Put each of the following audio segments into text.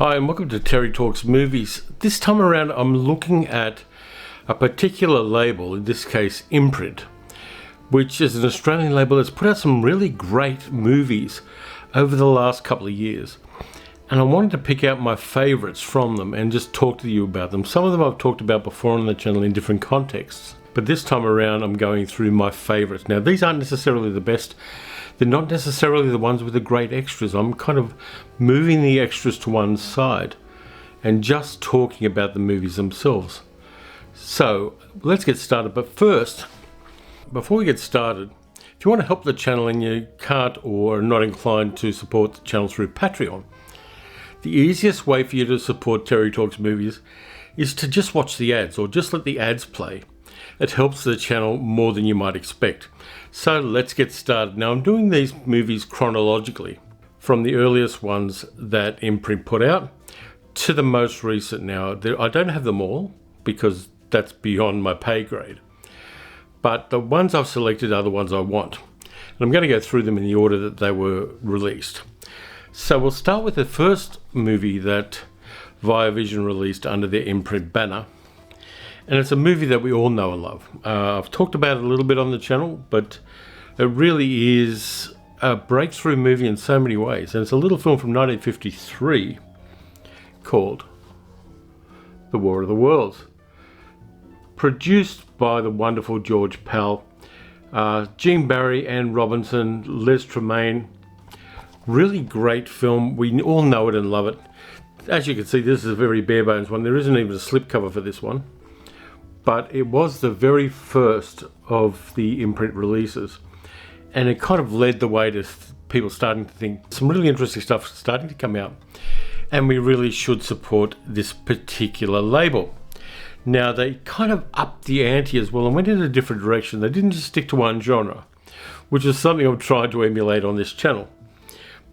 Hi and welcome to Terry Talks Movies. This time around I'm looking at a particular label, in this case IMPRINT, which is an Australian label that's put out some really great movies over the last couple of years. And I wanted to pick out my favourites from them and just talk to you about them. Some of them I've talked about before on the channel in different contexts, but this time around I'm going through my favourites. Now these aren't necessarily the best. They're not necessarily the ones with the great extras. I'm kind of moving the extras to one side and just talking about the movies themselves. So let's get started. But first, before we get started, if you want to help the channel and you can't or are not inclined to support the channel through Patreon, the easiest way for you to support Terry Talks Movies is to just watch the ads or just let the ads play. It helps the channel more than you might expect. So let's get started. Now I'm doing these movies chronologically from the earliest ones that IMPRINT put out to the most recent. Now I don't have them all because that's beyond my pay grade, but the ones I've selected are the ones I want, and I'm going to go through them in the order that they were released. So we'll start with the first movie that Viavision released under their IMPRINT banner. And it's a movie that we all know and love. I've talked about it a little bit on the channel, but it really is a breakthrough movie in so many ways. And it's a little film from 1953 called The War of the Worlds. Produced by the wonderful George Pal, Gene Barry, Anne Robinson, Les Tremayne. Really great film. We all know it and love it. As you can see, this is a very bare bones one. There isn't even a slipcover for this one. But it was the very first of the IMPRINT releases, and it kind of led the way to people starting to think some really interesting stuff starting to come out, and we really should support this particular label. Now they kind of upped the ante as well and went in a different direction. They didn't just stick to one genre, which is something I've tried to emulate on this channel.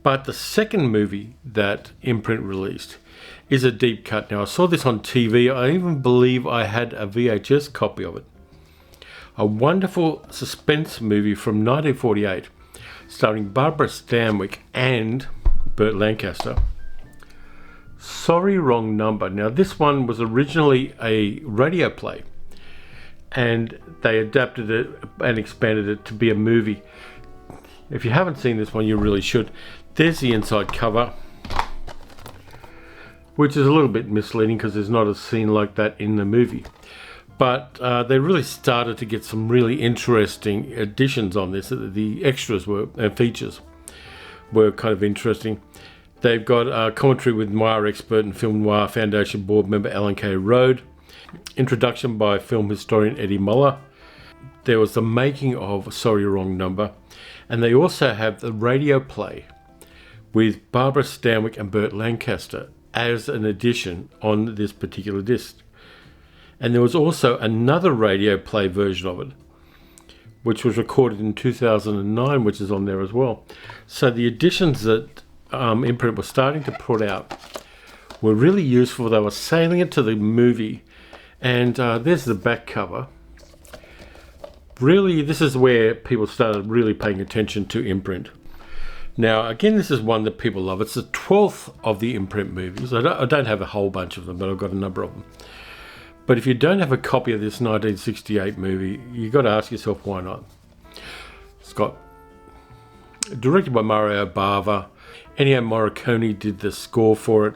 But the second movie that IMPRINT released is a deep cut. Now I saw this on TV. I even believe I had a VHS copy of it. A wonderful suspense movie from 1948 starring Barbara Stanwyck and Burt Lancaster. Sorry, Wrong Number. Now this one was originally a radio play and they adapted it and expanded it to be a movie. If you haven't seen this one, you really should. There's the inside cover, which is a little bit misleading because there's not a scene like that in the movie. But they really started to get some really interesting additions on this. The extras were features were kind of interesting. They've got a commentary with noir expert and Film Noir Foundation board member Alan K. Rode. Introduction by film historian Eddie Muller. There was the making of Sorry, Wrong Number. And they also have the radio play with Barbara Stanwyck and Burt Lancaster as an addition on this particular disc. And there was also another radio play version of it, which was recorded in 2009, which is on there as well. So the additions that IMPRINT was starting to put out were really useful. They were sailing it to the movie. And there's the back cover. Really, this is where people started really paying attention to IMPRINT. Now, again, this is one that people love. It's the 12th of the IMPRINT movies. I don't have a whole bunch of them, but I've got a number of them. But if you don't have a copy of this 1968 movie, you've got to ask yourself, why not? It's got directed by Mario Bava. Ennio Morricone did the score for it.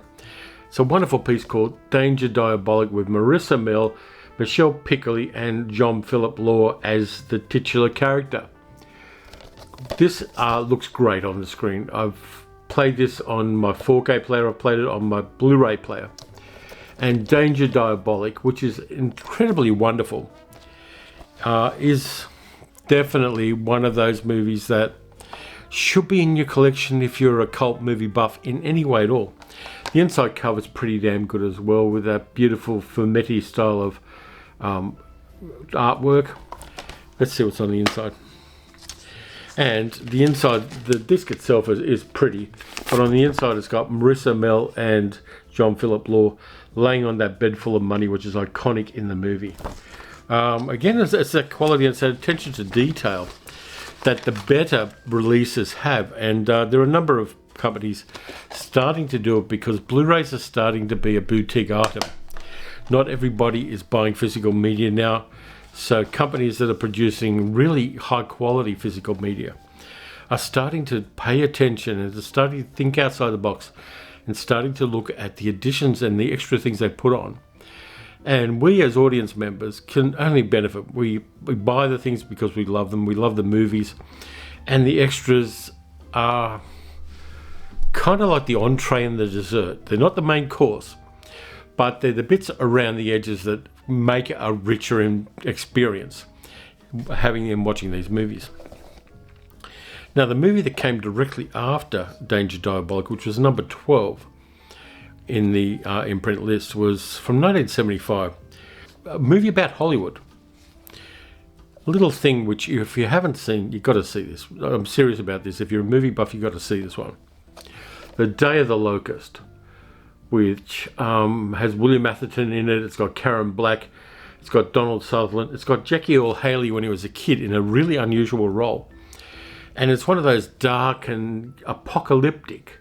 It's a wonderful piece called Danger Diabolik with Marissa Mell, Michelle Piccoli and John Philip Law as the titular character. This looks great on the screen. I've played this on my 4K player. I've played it on my Blu-ray player. And Danger Diabolik, which is incredibly wonderful, is definitely one of those movies that should be in your collection if you're a cult movie buff in any way at all. The inside cover is pretty damn good as well, with that beautiful Fumetti style of artwork. Let's see what's on the inside. And the inside, the disc itself is pretty, but on the inside it's got Marissa Mell and John Philip Law laying on that bed full of money, which is iconic in the movie. Again, it's that quality and it's that attention to detail that the better releases have, and there are a number of companies starting to do it because Blu-rays are starting to be a boutique item. Not everybody is buying physical media now, so companies that are producing really high quality physical media are starting to pay attention and are starting to think outside the box and starting to look at the additions and the extra things they put on. And we as audience members can only benefit. We buy the things because we love them. We love the movies. And the extras are kind of like the entree and the dessert. They're not the main course, but they're the bits around the edges that make a richer experience having them watching these movies. Now, the movie that came directly after Danger Diabolik, which was number 12 in the imprint list, was from 1975, a movie about Hollywood. A little thing which, if you haven't seen, you've got to see this. I'm serious about this. If you're a movie buff, you've got to see this one. The Day of the Locust, which has William Atherton in it. It's got Karen Black. It's got Donald Sutherland. It's got Jackie Earle Haley when he was a kid in a really unusual role. And it's one of those dark and apocalyptic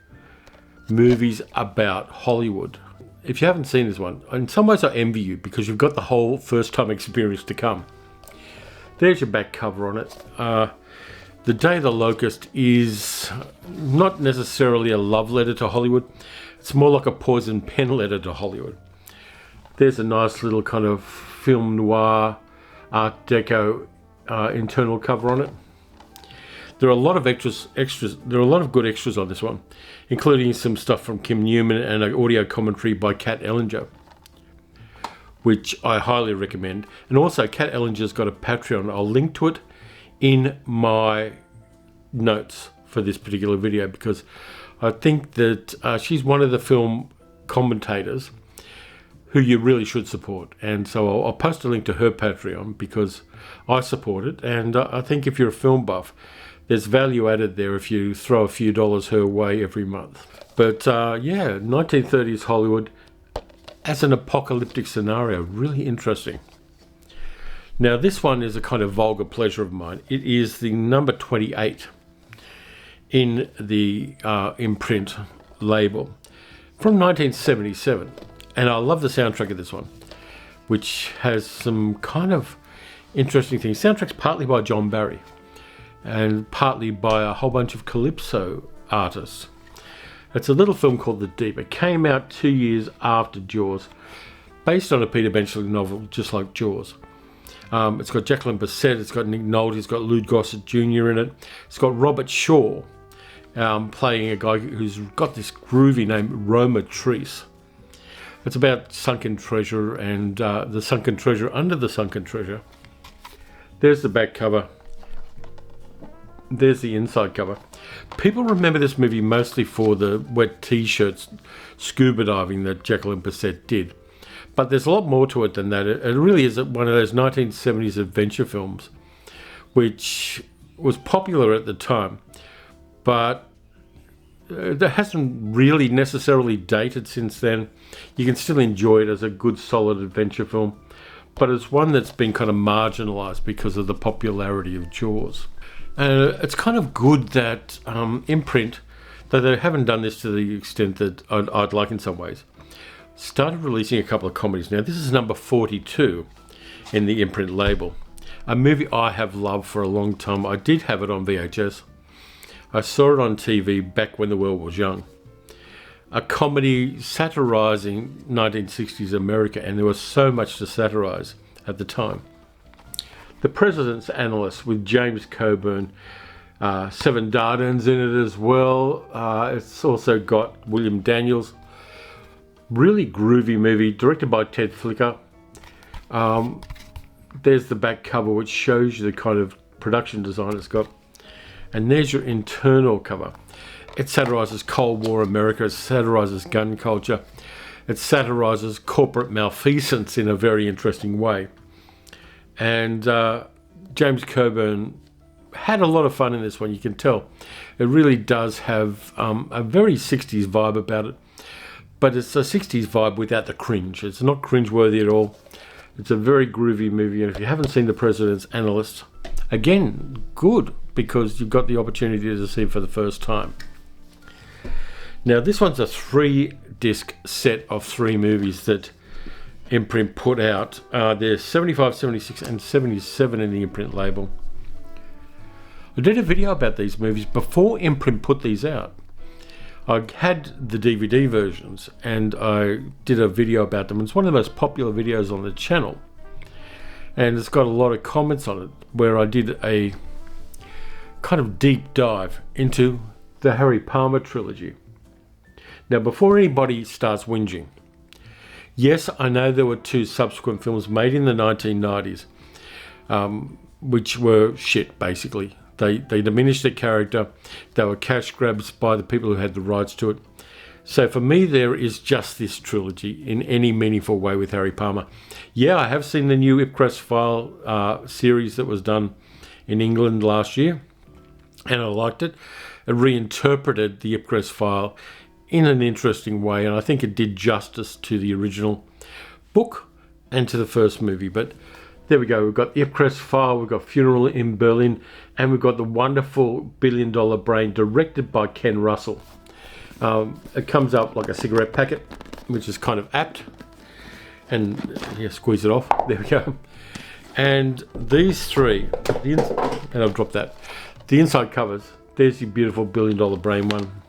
movies about Hollywood. If you haven't seen this one, in some ways I envy you because you've got the whole first-time experience to come. There's your back cover on it. The Day of the Locust is not necessarily a love letter to Hollywood. It's more like a poison pen letter to Hollywood. There's a nice little kind of film noir, Art Deco internal cover on it. There are a lot of extras. There are a lot of good extras on this one, including some stuff from Kim Newman and an audio commentary by Kat Ellinger, which I highly recommend. And also, Kat Ellinger's got a Patreon. I'll link to it in my notes for this particular video because I think that she's one of the film commentators who you really should support. And so I'll post a link to her Patreon because I support it. And I think if you're a film buff, there's value added there if you throw a few dollars her way every month. But yeah, 1930s Hollywood as an apocalyptic scenario, really interesting. Now this one is a kind of vulgar pleasure of mine. It is the number 28 in the imprint label from 1977. And I love the soundtrack of this one, which has some kind of interesting things. Soundtrack's partly by John Barry and partly by a whole bunch of calypso artists. It's a little film called The Deep. It came out 2 years after Jaws, based on a Peter Benchley novel, just like Jaws. It's got Jacqueline Bisset, it's got Nick Nolte, it's got Lou Gossett Jr. in it. It's got Robert Shaw playing a guy who's got this groovy name, Roma Treese. It's about sunken treasure and the sunken treasure under the sunken treasure. There's the back cover. There's the inside cover. People remember this movie mostly for the wet t-shirts scuba diving that Jacqueline Bisset did. But there's a lot more to it than that. It really is one of those 1970s adventure films, which was popular at the time, but that hasn't really necessarily dated since then. You can still enjoy it as a good, solid adventure film, but it's one that's been kind of marginalised because of the popularity of Jaws. It's kind of good that Imprint, though they haven't done this to the extent that I'd like in some ways, started releasing a couple of comedies. Now, this is number 42 in the Imprint label. A movie I have loved for a long time. I did have it on VHS. I saw it on TV back when the world was young. A comedy satirising 1960s America, and there was so much to satirise at the time. The President's Analyst with James Coburn, Seven Dardens in it as well. It's also got William Daniels. Really groovy movie, directed by Ted Flicker. There's the back cover, which shows you the kind of production design it's got. And there's your internal cover. It satirises Cold War America, it satirises gun culture, it satirises corporate malfeasance in a very interesting way. And James Coburn had a lot of fun in this one, you can tell. It really does have a very 60s vibe about it, but it's a 60s vibe without the cringe. It's not cringeworthy at all. It's a very groovy movie, and if you haven't seen The President's Analyst, again, good, because you've got the opportunity to see it for the first time. Now this one's a 3-disc set of 3 movies that Imprint put out. There's 75, 76 and 77 in the Imprint label. I did a video about these movies before Imprint put these out. I had the DVD versions and I did a video about them. It's one of the most popular videos on the channel. And it's got a lot of comments on it where I did a kind of deep dive into the Harry Palmer trilogy. Now, before anybody starts whinging, yes, I know there were 2 subsequent films made in the 1990s, which were shit, basically. They diminished the character. They were cash grabs by the people who had the rights to it. So for me, there is just this trilogy in any meaningful way with Harry Palmer. Yeah, I have seen the new Ipcress File series that was done in England last year, and I liked it. It reinterpreted the Ipcress File in an interesting way, and I think it did justice to the original book and to the first movie. But there we go, we've got the Ipcress File, we've got Funeral in Berlin, and we've got the wonderful $Billion Brain, directed by Ken Russell. It comes up like a cigarette packet, which is kind of apt, and yeah, squeeze it off, there we go. And these 3, and I'll drop that, the inside covers, there's your beautiful $1 Billion Brain one.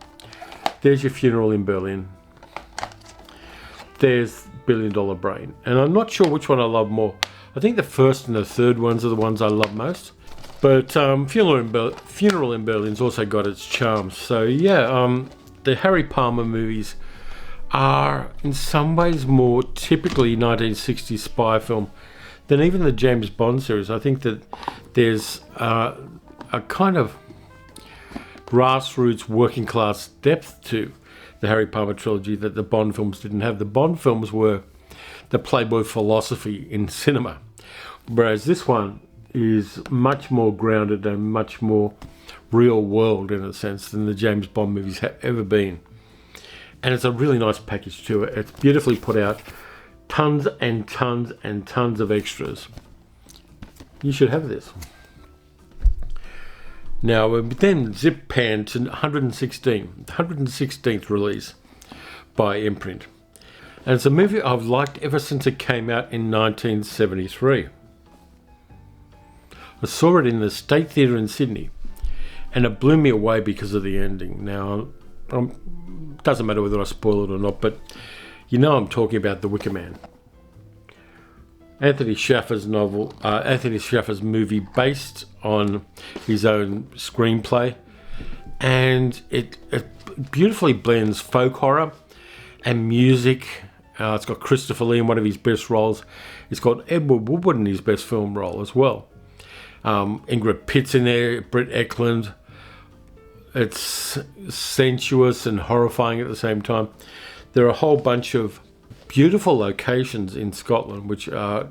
There's your Funeral in Berlin. There's $1 Billion Brain. And I'm not sure which one I love more. I think the first and the third ones are the ones I love most. But Funeral in Berlin's also got its charms. So yeah, the Harry Palmer movies are in some ways more typically 1960s spy film than even the James Bond series. I think that there's a kind of grassroots working class depth to the Harry Palmer trilogy that the Bond films didn't have. The Bond films were the Playboy philosophy in cinema, whereas this one is much more grounded and much more real world in a sense than the James Bond movies have ever been. And it's a really nice package too. It's beautifully put out, tons and tons and tons of extras. You should have this. Now, we then zip pan to 116th release by Imprint. And it's a movie I've liked ever since it came out in 1973. I saw it in the State Theatre in Sydney, and it blew me away because of the ending. Now, doesn't matter whether I spoil it or not, but you know I'm talking about The Wicker Man. Anthony Schaffer's movie based on his own screenplay, and it beautifully blends folk horror and music. It's got Christopher Lee in one of his best roles. It's got Edward Woodward in his best film role as well. Ingrid Pitt's in there, Britt Eklund. It's sensuous and horrifying at the same time. There are a whole bunch of beautiful locations in Scotland, which are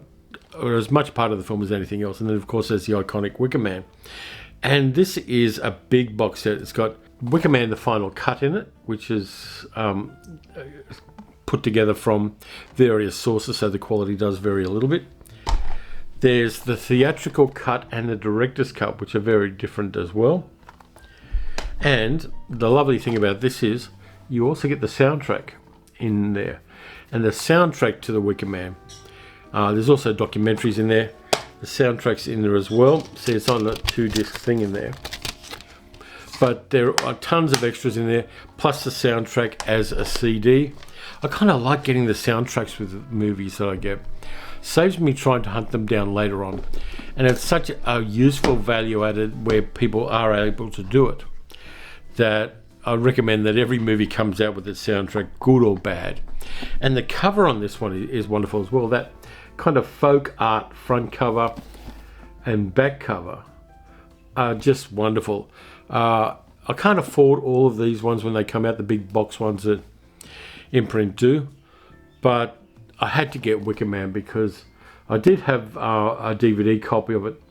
as much part of the film as anything else. And then, of course, there's the iconic Wicker Man. And this is a big box set. It's got Wicker Man, the final cut in it, which is put together from various sources, so the quality does vary a little bit. There's the theatrical cut and the director's cut, which are very different as well. And the lovely thing about this is you also get the soundtrack in there. And the soundtrack to The Wicker Man. There's also documentaries in there. The soundtrack's in there as well. See, it's on a 2-disc thing in there. But there are tons of extras in there, plus the soundtrack as a CD. I kind of like getting the soundtracks with the movies that I get. Saves me trying to hunt them down later on. And it's such a useful value added where people are able to do it, that I recommend that every movie comes out with its soundtrack, good or bad. And the cover on this one is wonderful as well. That kind of folk art front cover and back cover are just wonderful. I can't afford all of these ones when they come out, the big box ones that Imprint do, but I had to get Wicker Man because I did have a DVD copy of it,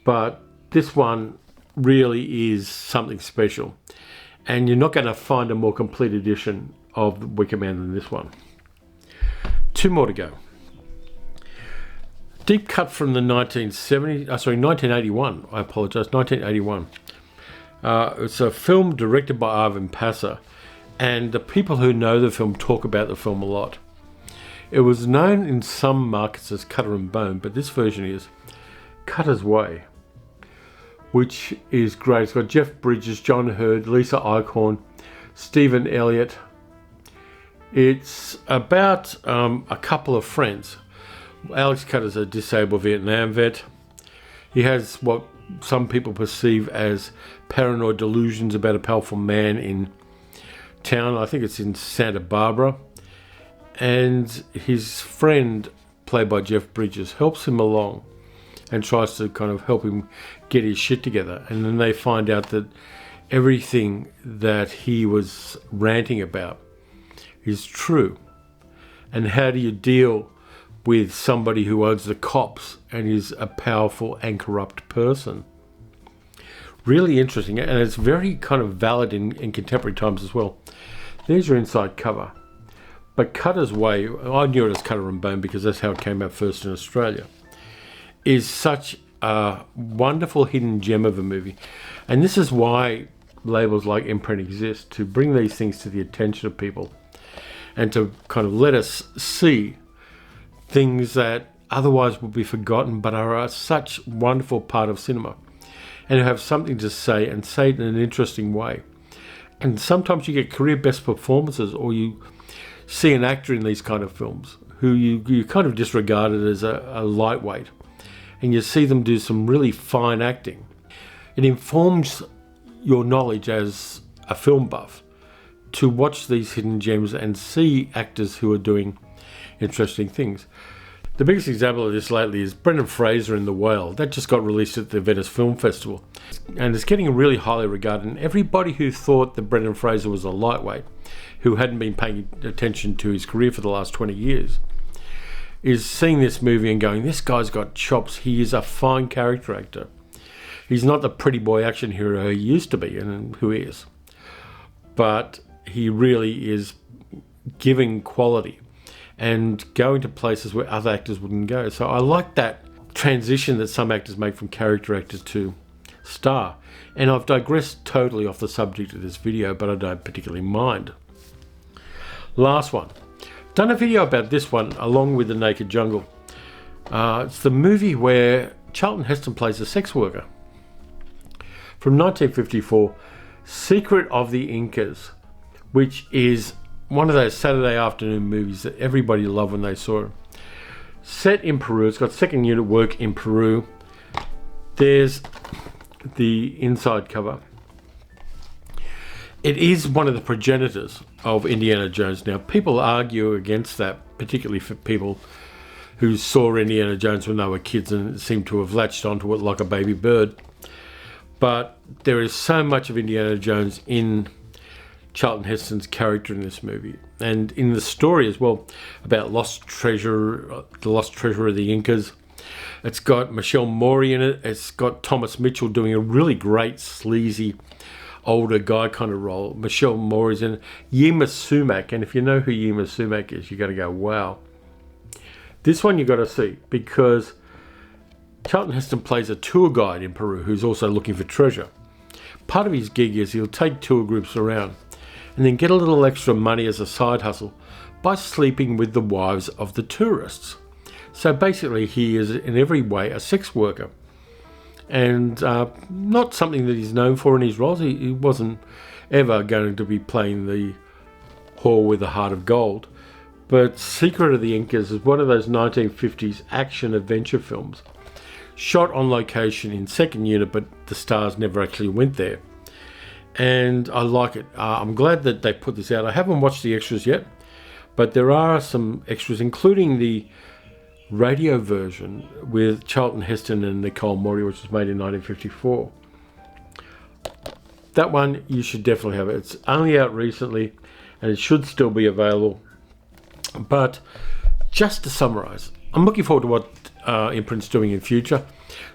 but this one really is something special. And you're not going to find a more complete edition of Wicker Man than this one. 2 more to go. Deep cut from the 1981. I apologize, 1981. It's a film directed by Ivan Passer, and the people who know the film talk about the film a lot. It was known in some markets as Cutter and Bone, but this version is Cutter's Way, which is great. It's got Jeff Bridges, John Hurd, Lisa Eichhorn, Stephen Elliott. It's about a couple of friends. Alex Cutter's a disabled Vietnam vet. He has what some people perceive as paranoid delusions about a powerful man in town. I think it's in Santa Barbara. And his friend, played by Jeff Bridges, helps him along and tries to kind of help him get his shit together. And then they find out that everything that he was ranting about is true. And how do you deal with somebody who owns the cops and is a powerful and corrupt person? Really interesting, and it's very kind of valid in contemporary times as well. There's your inside cover. But Cutter's Way, I knew it as Cutter and Bone because that's how it came out first in Australia, is such a wonderful hidden gem of a movie. And this is why labels like IMPRINT exist, to bring these things to the attention of people and to kind of let us see things that otherwise would be forgotten but are such wonderful part of cinema, and have something to say and say it in an interesting way. And sometimes you get career best performances, or you see an actor in these kind of films who you kind of disregarded as a lightweight, and you see them do some really fine acting. It informs your knowledge as a film buff to watch these hidden gems and see actors who are doing interesting things. The biggest example of this lately is Brendan Fraser in The Whale. That just got released at the Venice Film Festival, and it's getting really highly regarded. And everybody who thought that Brendan Fraser was a lightweight, who hadn't been paying attention to his career for the last 20 years, is seeing this movie and going, this guy's got chops. He is a fine character actor. He's not the pretty boy action hero he used to be, and who he is. But he really is giving quality and going to places where other actors wouldn't go. So I like that transition that some actors make from character actor to star. And I've digressed totally off the subject of this video, but I don't particularly mind. Last one. Done a video about this one along with The Naked Jungle. It's the movie where Charlton Heston plays a sex worker. From 1954, Secret of the Incas, which is one of those Saturday afternoon movies that everybody loved when they saw it. Set in Peru. It's got second unit work in Peru. There's the inside cover. It is one of the progenitors of Indiana Jones. Now, people argue against that, particularly for people who saw Indiana Jones when they were kids and seem to have latched onto it like a baby bird. But there is so much of Indiana Jones in Charlton Heston's character in this movie, and in the story as well, about lost treasure, the lost treasure of the Incas. It's got Michelle Morey in it. It's got Thomas Mitchell doing a really great sleazy older guy kind of role. Michelle Morey's in it. Yima Sumac, and if you know who Yima Sumac is, you're going to go, wow. This one you got to see, because Charlton Heston plays a tour guide in Peru who's also looking for treasure. Part of his gig is he'll take tour groups around and then get a little extra money as a side hustle by sleeping with the wives of the tourists. So basically he is in every way a sex worker, and not something that he's known for in his roles. He wasn't ever going to be playing the whore with a heart of gold. But Secret of the Incas is one of those 1950s action adventure films, shot on location in second unit, but the stars never actually went there. And I like it. I'm glad that they put this out. I haven't watched the extras yet, but there are some extras, including the radio version with Charlton Heston and Nicole Morey, which was made in 1954. That one you should definitely have. It's only out recently, and it should still be available. But just to summarize, I'm looking forward to what IMPRINT's doing in future.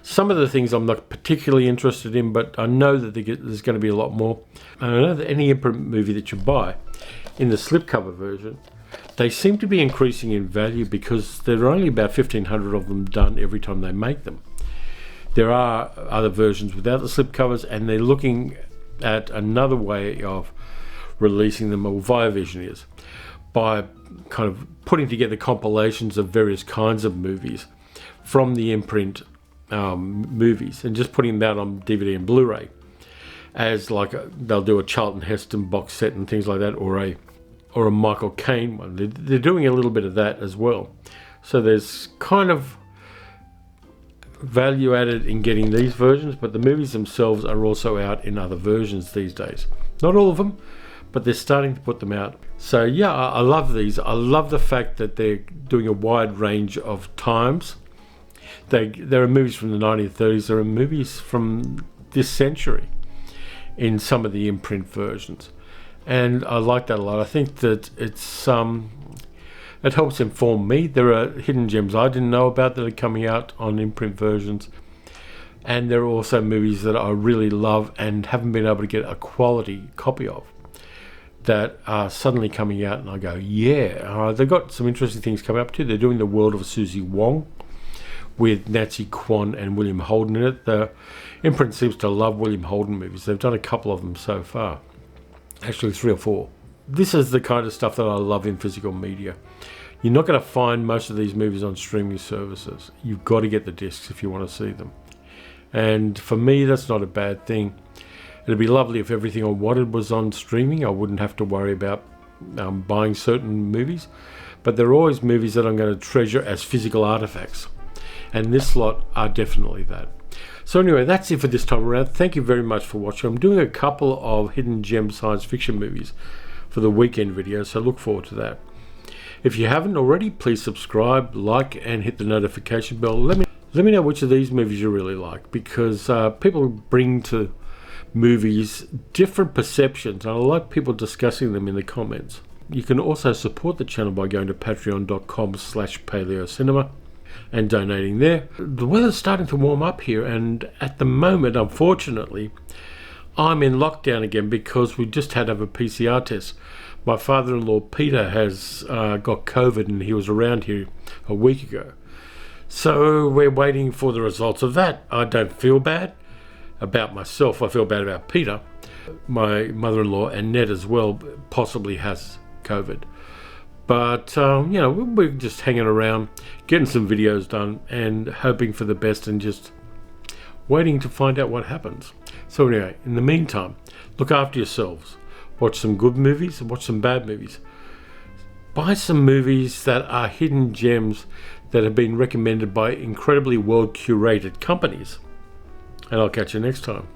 Some of the things I'm not particularly interested in, but I know that there's going to be a lot more. And I know that any IMPRINT movie that you buy in the slipcover version, they seem to be increasing in value because there are only about 1,500 of them done every time they make them. There are other versions without the slipcovers, and they're looking at another way of releasing them, or via Visioneers, by kind of putting together compilations of various kinds of movies from the Imprint movies and just putting them out on DVD and Blu-ray as like they'll do a Charlton Heston box set and things like that, or a Michael Caine one. They're doing a little bit of that as well. So there's kind of value added in getting these versions, but the movies themselves are also out in other versions these days. Not all of them, but they're starting to put them out. So yeah, I love these. I love the fact that they're doing a wide range of times. There are movies from the 1930s, there are movies from this century in some of the Imprint versions. And I like that a lot. I think that it helps inform me. There are hidden gems I didn't know about that are coming out on Imprint versions. And there are also movies that I really love and haven't been able to get a quality copy of that are suddenly coming out, and I go, yeah. They've got some interesting things coming up too. They're doing The World of Susie Wong with Nancy Kwan and William Holden in it. The Imprint seems to love William Holden movies. They've done a couple of them so far. Actually 3 or 4. This is the kind of stuff that I love in physical media. You're not going to find most of these movies on streaming services. You've got to get the discs if you want to see them. And for me, that's not a bad thing. It'd be lovely if everything I wanted was on streaming. I wouldn't have to worry about buying certain movies. But there are always movies that I'm going to treasure as physical artifacts. And this lot are definitely that. So anyway, that's it for this time around. Thank you very much for watching. I'm doing a couple of hidden gem science fiction movies for the weekend video, so look forward to that. If you haven't already, please subscribe, like, and hit the notification bell. Let me know which of these movies you really like, because people bring to movies different perceptions, and I like people discussing them in the comments. You can also support the channel by going to patreon.com/paleocinema and donating there. The weather's starting to warm up here, and at the moment, unfortunately, I'm in lockdown again because we just had to have a PCR test. My father-in-law Peter has got COVID, and he was around here a week ago. So we're waiting for the results of that. I don't feel bad about myself. I feel bad about Peter. My mother-in-law and Ned as well possibly has COVID. But, we're just hanging around, getting some videos done and hoping for the best and just waiting to find out what happens. So anyway, in the meantime, look after yourselves. Watch some good movies and watch some bad movies. Buy some movies that are hidden gems that have been recommended by incredibly well-curated companies. And I'll catch you next time.